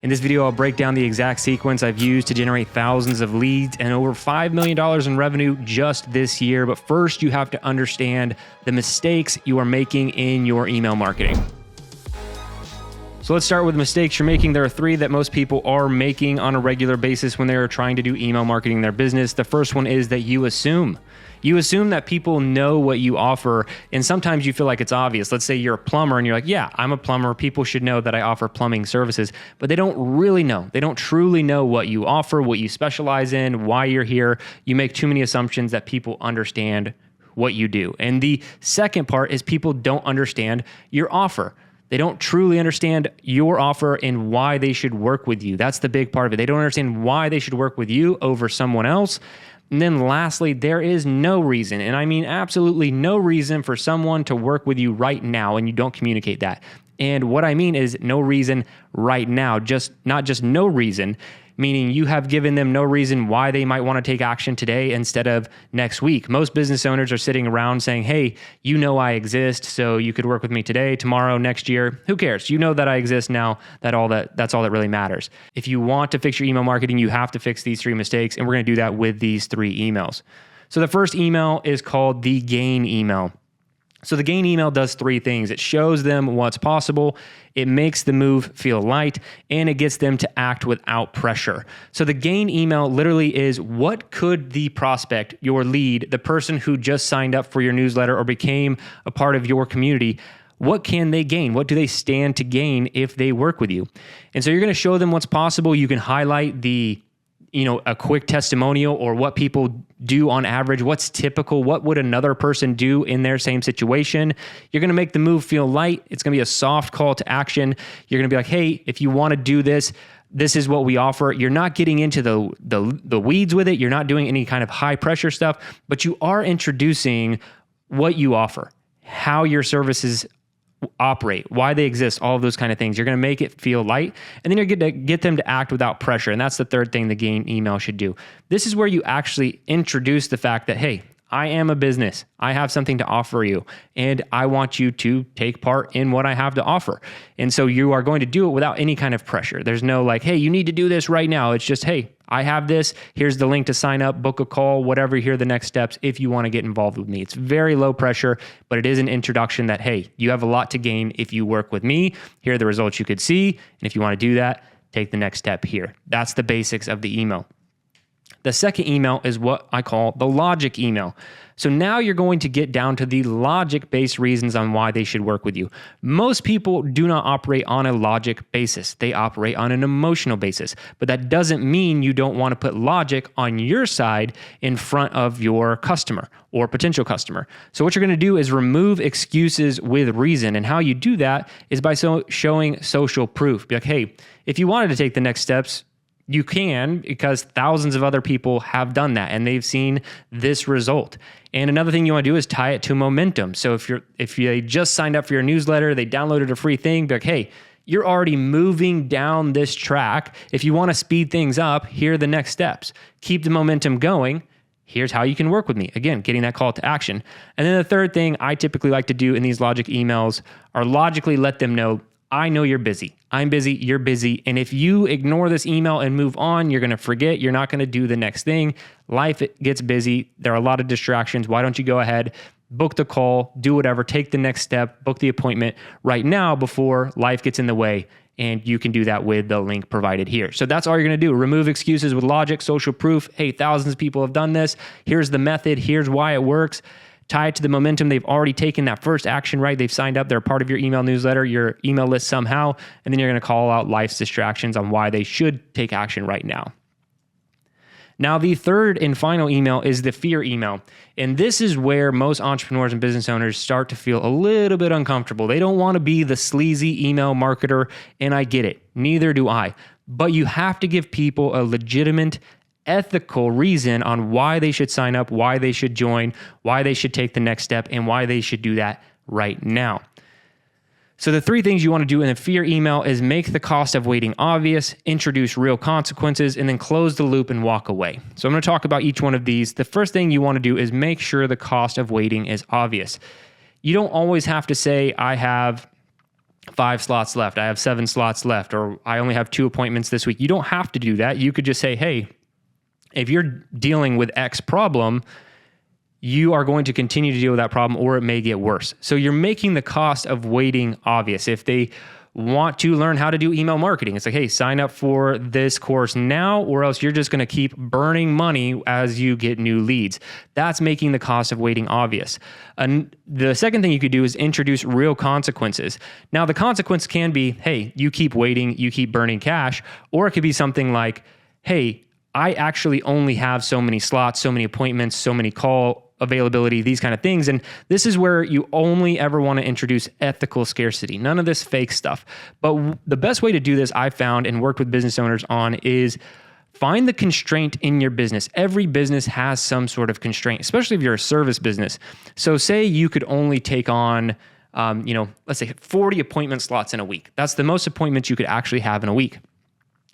In this video, I'll break down the exact sequence I've used to generate thousands of leads and over $5 million in revenue just this year. But first, you have to understand the mistakes you are making in your email marketing. So let's start with mistakes you're making. There are three that most people are making on a regular basis when they are trying to do email marketing in their business. The first one is that you assume. You assume that people know what you offer, and sometimes you feel like it's obvious. Let's say you're a plumber and you're like, yeah, I'm a plumber. People should know that I offer plumbing services, but they don't really know. They don't truly know what you offer, what you specialize in, why you're here. You make too many assumptions that people understand what you do. And the second part is people don't understand your offer. They don't truly understand your offer and why they should work with you. That's the big part of it. They don't understand why they should work with you over someone else. And then lastly, there is no reason, and I mean absolutely no reason for someone to work with you right now, and you don't communicate that. And what I mean is no reason right now, not just no reason, meaning you have given them no reason why they might want to take action today instead of next week. Most business owners are sitting around saying, hey, you know I exist, so you could work with me today, tomorrow, next year. Who cares? You know that I exist now. That's all that really matters. If you want to fix your email marketing, you have to fix these three mistakes, and we're going to do that with these three emails. So the first email is called the gain email. So the gain email does three things. It shows them what's possible, it makes the move feel light, and it gets them to act without pressure. So the gain email literally is, what could the prospect, your lead, the person who just signed up for your newsletter or became a part of your community, what can they gain? What do they stand to gain if they work with you? And so you're going to show them what's possible. You can highlight a quick testimonial or what people do on average, what's typical, what would another person do in their same situation. You're going to make the move feel light. It's going to be a soft call to action. You're going to be like, hey, if you want to do this, this is what we offer. You're not getting into the weeds with it. You're not doing any kind of high pressure stuff, but you are introducing what you offer, how your services operate, why they exist, all of those kind of things. You're going to make it feel light, and then you're going to get them to act without pressure. And that's the third thing the gain email should do. This is where you actually introduce the fact that, hey, I am a business. I have something to offer you, and I want you to take part in what I have to offer. And so you are going to do it without any kind of pressure. There's no like, hey, you need to do this right now. It's just, hey, I have this. Here's the link to sign up, book a call, whatever. Here are the next steps if you want to get involved with me. It's very low pressure, but it is an introduction that, hey, you have a lot to gain if you work with me. Here are the results you could see. And if you want to do that, take the next step here. That's the basics of the email. The second email is what I call the logic email. So now you're going to get down to the logic-based reasons on why they should work with you. Most people do not operate on a logic basis. They operate on an emotional basis. But that doesn't mean you don't want to put logic on your side in front of your customer or potential customer. So what you're going to do is remove excuses with reason. And how you do that is by showing social proof. Be like, hey, if you wanted to take the next steps, you can, because thousands of other people have done that and they've seen this result. And another thing you want to do is tie it to momentum. So if they just signed up for your newsletter, they downloaded a free thing, be like, hey, you're already moving down this track. If you want to speed things up, here are the next steps. Keep the momentum going. Here's how you can work with me. Again, getting that call to action. And then the third thing I typically like to do in these logic emails are logically let them know, I know you're busy. I'm busy, you're busy. And if you ignore this email and move on, you're going to forget. You're not going to do the next thing. Life gets busy. There are a lot of distractions. Why don't you go ahead, book the call, do whatever, take the next step, book the appointment right now before life gets in the way. And you can do that with the link provided here. So that's all you're going to do. Remove excuses with logic, social proof. Hey, thousands of people have done this. Here's the method. Here's why it works. Tie it to the momentum. They've already taken that first action, right? They've signed up. They're part of your email newsletter, your email list somehow. And then you're going to call out life's distractions on why they should take action right now. Now, the third and final email is the fear email. And this is where most entrepreneurs and business owners start to feel a little bit uncomfortable. They don't want to be the sleazy email marketer, and I get it. Neither do I. But you have to give people a legitimate, ethical reason on why they should sign up, why they should join, why they should take the next step, and why they should do that right now. So the three things you want to do in a fear email is make the cost of waiting obvious, introduce real consequences, and then close the loop and walk away. So I'm going to talk about each one of these. The first thing you want to do is make sure the cost of waiting is obvious. You don't always have to say, I have 5 slots left. I have 7 slots left, or I only have 2 appointments this week. You don't have to do that. You could just say, hey, if you're dealing with X problem, you are going to continue to deal with that problem, or it may get worse. So you're making the cost of waiting obvious. If they want to learn how to do email marketing, it's like, hey, sign up for this course now, or else you're just going to keep burning money as you get new leads. That's making the cost of waiting obvious. And the second thing you could do is introduce real consequences. Now, the consequence can be, hey, you keep waiting, you keep burning cash, or it could be something like, hey, I actually only have so many slots, so many appointments, so many call availability, these kind of things. And this is where you only ever want to introduce ethical scarcity, none of this fake stuff. But the best way to do this, I found and worked with business owners on, is find the constraint in your business. Every business has some sort of constraint, especially if you're a service business. So say you could only take on, let's say 40 appointment slots in a week. That's the most appointments you could actually have in a week.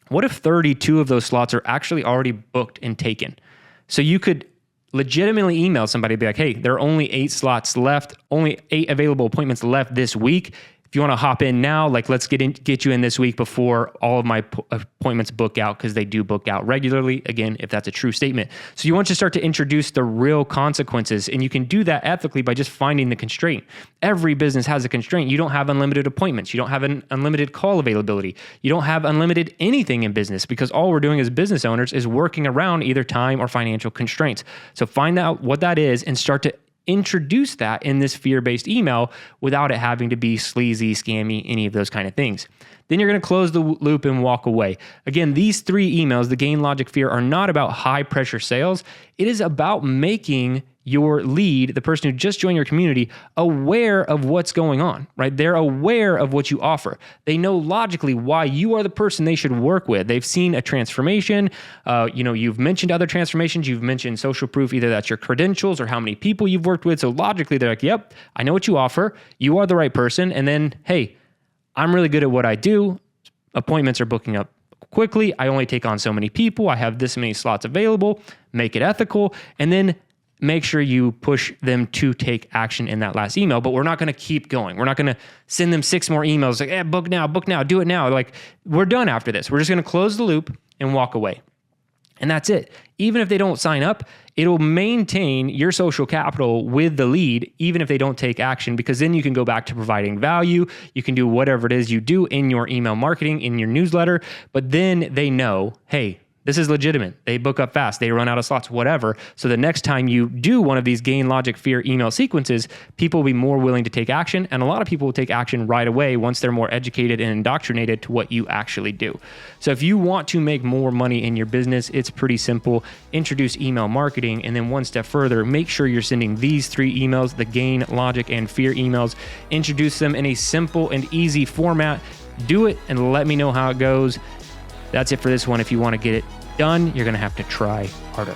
What if 32 of those slots are actually already booked and taken? So you could legitimately email somebody and be like, hey, there are only 8 slots left, only 8 available appointments left this week. If you want to hop in now, like, let's get you in this week before all of my appointments book out, because they do book out regularly, again, if that's a true statement. So you want to start to introduce the real consequences, and you can do that ethically by just finding the constraint. Every business has a constraint. You don't have unlimited appointments. You don't have an unlimited call availability. You don't have unlimited anything in business, because all we're doing as business owners is working around either time or financial constraints. So find out what that is and start to introduce that in this fear-based email without it having to be sleazy, scammy, any of those kind of things. Then you're going to close the loop and walk away. Again, these 3 emails, the gain, logic, fear, are not about high pressure sales. It is about making your lead, the person who just joined your community, aware of what's going on, right? They're aware of what you offer. They know logically why you are the person they should work with. They've seen a transformation. You've mentioned other transformations. You've mentioned social proof, either that's your credentials or how many people you've worked with. So logically, they're like, yep, I know what you offer. You are the right person. And then, hey, I'm really good at what I do. Appointments are booking up quickly. I only take on so many people. I have this many slots available. Make it ethical. And then make sure you push them to take action in that last email. But we're not going to keep going. We're not going to send them 6 more emails like, book now, do it now. Like, we're done after this. We're just going to close the loop and walk away. And that's it. Even if they don't sign up, it'll maintain your social capital with the lead, even if they don't take action, because then you can go back to providing value. You can do whatever it is you do in your email marketing, in your newsletter, but then they know, hey, this is legitimate. They book up fast. They run out of slots, whatever. So the next time you do one of these gain, logic, fear email sequences, people will be more willing to take action. And a lot of people will take action right away once they're more educated and indoctrinated to what you actually do. So if you want to make more money in your business, it's pretty simple. Introduce email marketing. And then one step further, make sure you're sending these 3 emails, the gain, logic, and fear emails. Introduce them in a simple and easy format. Do it and let me know how it goes. That's it for this one. If you want to get it done, you're going to have to try harder.